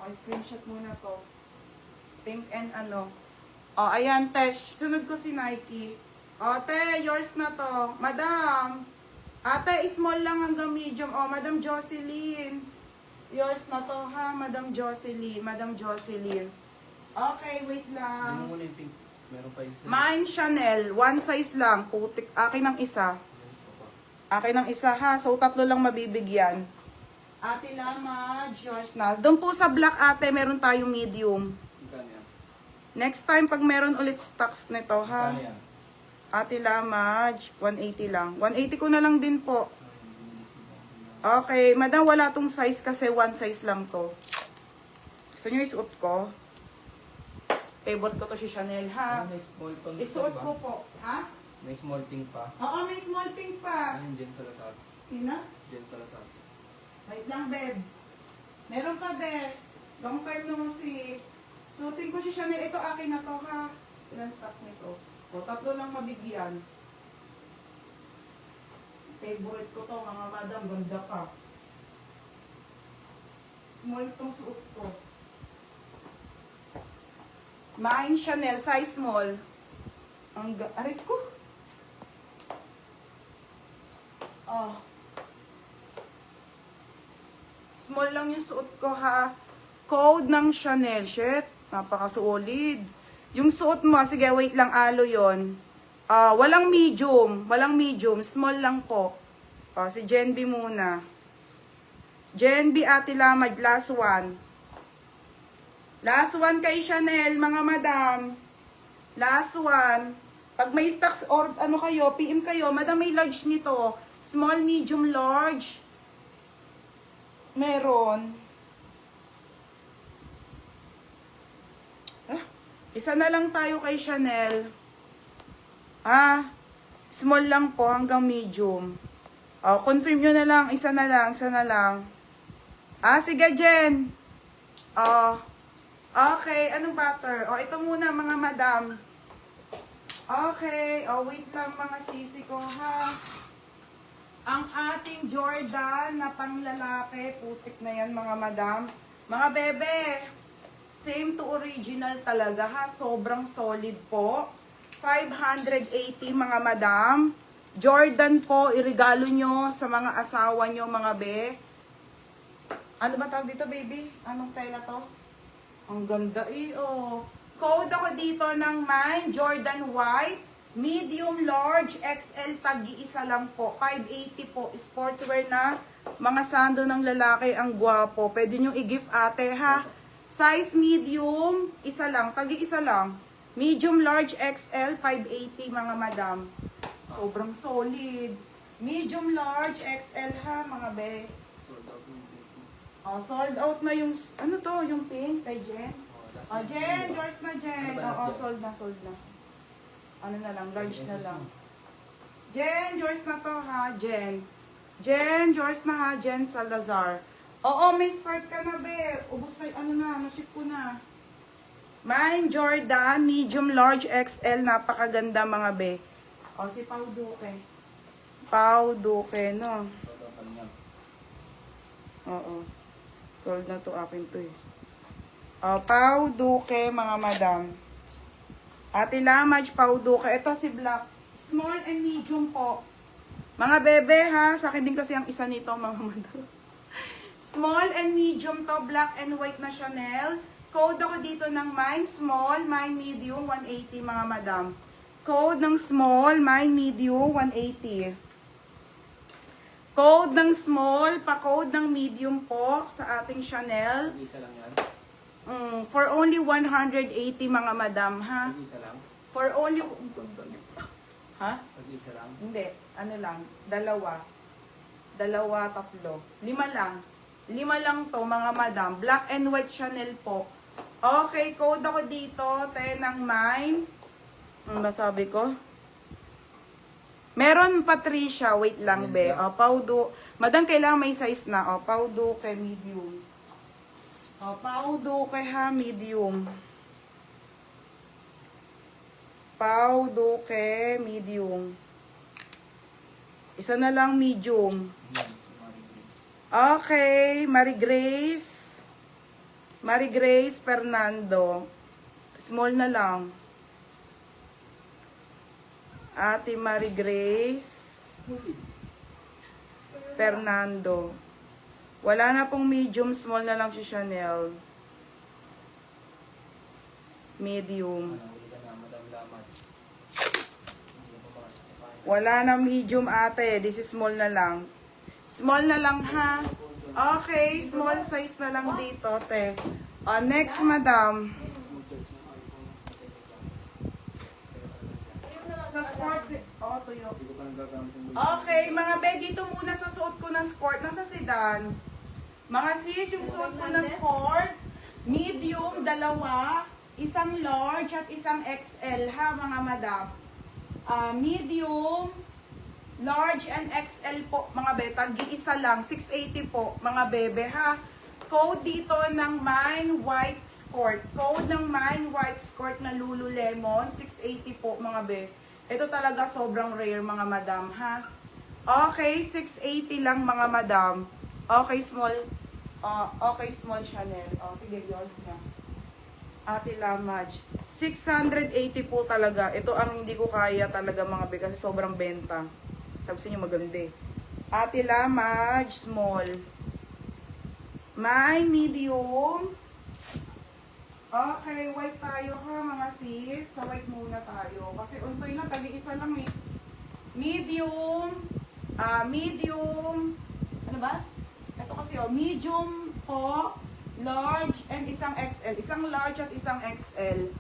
Okay, screenshot muna to. Pink and ano. O, ayan, Tesh. Sunod ko si Nike. O, te, yours na to. Madam. Ate, small lang hanggang medium. O, Madam Jocelyn. Yours na to, ha? Madam Jocelyn. Madam Jocelyn. Okay, wait lang. Ano muna yung pink? Meron pa isa. Mine, Chanel. One size lang. Putik. Akin ng isa. Akin ng isa, ha? So, tatlo lang mabibigyan. Ate Lama, yours na. Doon po sa black, ate, meron tayong medium. Magkano yan? Next time, pag meron ulit stocks nito, ha? Magkano yan? Ate Lama, 180 lang. 180 ko na lang din po. Okay, madam, wala tong size kasi one size lang to. Gusto nyo isuot ko? Favorite ko to si Chanel, ha? May small pang Isuot ba? ko po. Ha? May small pink pa. Oo, may small pink pa. Ayun, Jen Salazar. Sina? Jen Salazar. Wait lang, Beb. Meron pa, Beb. Long time no see. Suotin ko si Chanel. Ito akin na to, ha? Ilan stock nito? O, tatlo lang mabigyan. Favorite ko to, mga madam. Ganda pa. Small tong suot ko. Mine Chanel, size small. Aray ko. Oh. Small lang yung suot ko, ha. Code ng Chanel. Shit, napaka-solid. Yung suot mo, sige, wait lang, alo yon. Walang medium. Walang medium. Small lang po. Si Jenby muna. Jenby, Ate Lamad, last one. Last one kay Chanel, mga madam. Last one. Pag may stocks or ano kayo, PM kayo, madam, may large nito. Small, medium, large. Meron. Isa na lang tayo kay Chanel. Small lang po hanggang medium. Confirm nyo na lang. Isa na lang, isa na lang. Sige, Jen. Okay, anong butter? Ito muna, mga madam. Okay, wait lang mga sisi ko, ha. Ang ating Jordan na panglalaki, putik na yan, mga madam. Mga bebe, same to original talaga, ha. Sobrang solid po. 580, mga madam. Jordan po, irigalo nyo sa mga asawa nyo, mga be. Ano ba tawag dito, baby? Anong tela to? Ang ganda Code ako dito ng mine, Jordan White, medium, large, XL, tag-iisa lang po. 580 po, sportswear na. Mga sando ng lalaki, ang gwapo. Pwede nyo i-gift ate, ha? Size medium, isa lang, tag-iisa lang. Medium, large, XL, 580, mga madam. Sobrang solid. Medium, large, XL, ha, mga be. Sold out yung pink. Sold out na yung, ano to, yung pink kay Jen. Jen, yours na, Jen. Sold na, sold na. Ano na lang, large na lang. Jen, yours na to, ha, Jen. Jen, yours na, ha, Jen Salazar. May skirt ka na, be. Ubus na, ano na, na-ship ko na. Mine, Jordan, medium, large, XL, napakaganda, mga be. Si Pau Duque. Pau Duque, no? Sold out pa niyan. Sold na to, akin to eh. Pau Duque, mga madam. Ate Lamaj, Pau Duque. Ito si Black. Small and medium po. Mga bebe, ha? Sa akin din kasi ang isa nito, mga madam. Small and medium to. Black and white na Chanel. Code ako dito ng mine small, mine medium, 180, mga madam. Code ng small, mine medium, 180. Code ng small, pa-code ng medium po sa ating Chanel. Isa lang yan. For only 180, mga madam, ha? Isa lang. For only... Ha? Isa lang. Hindi. Ano lang? Dalawa. Dalawa, tatlo. 5 lang. 5 lang to, mga madam. Black and white Chanel po. Okay, code ako dito. 10 ng mine. Ano ba sabi ko? Meron Patricia. Wait lang, be. Paudo. Madam, kailangan may size na. Paudo kay medium. Paudo kay ha, medium. Paudo kay medium. Isa na lang, medium. Okay, Marie Grace. Marie Grace Fernando. Small na lang. Ate Marie Grace Fernando. Wala na pong medium, small na lang si Chanel. Medium. Manahuli ka na, Madam Lamat. Hindi na pumasok sa bahay. Wala na medium ate. This is small na lang. Small na lang ha. Okay, small size na lang dito, te. Next, madam. Sa sports, tuyo. Hindi ko pa nagagamit yung Okay, mga be, dito muna sa suot ko ng skirt. Nasa sedan. Mga sis, yung suot ko ng skirt, medium, dalawa, isang large at isang XL ha, mga madam. Medium, large and XL po, mga be. Tag-iisa lang, 680 po, mga bebe ha. Code dito ng Mine White Skirt. Code ng Mine White Skirt na Lululemon, 680 po, mga be. Ito talaga sobrang rare, mga madam, ha? Okay, 680 lang, mga madam. Okay, small. Okay, small Chanel. Sige, yours na. Ate Lamaj. 680 po talaga. Ito ang hindi ko kaya talaga, mga be, kasi sobrang benta. Sabi sa inyo, maganda. Ate Lamaj, small. May medium. Okay, white tayo ha, mga sis. Sa white muna tayo. Kasi untoy na, tagi-isa lang eh. Medium. Medium. Ano ba? Ito kasi medium po, large, and isang XL. Isang large at isang XL.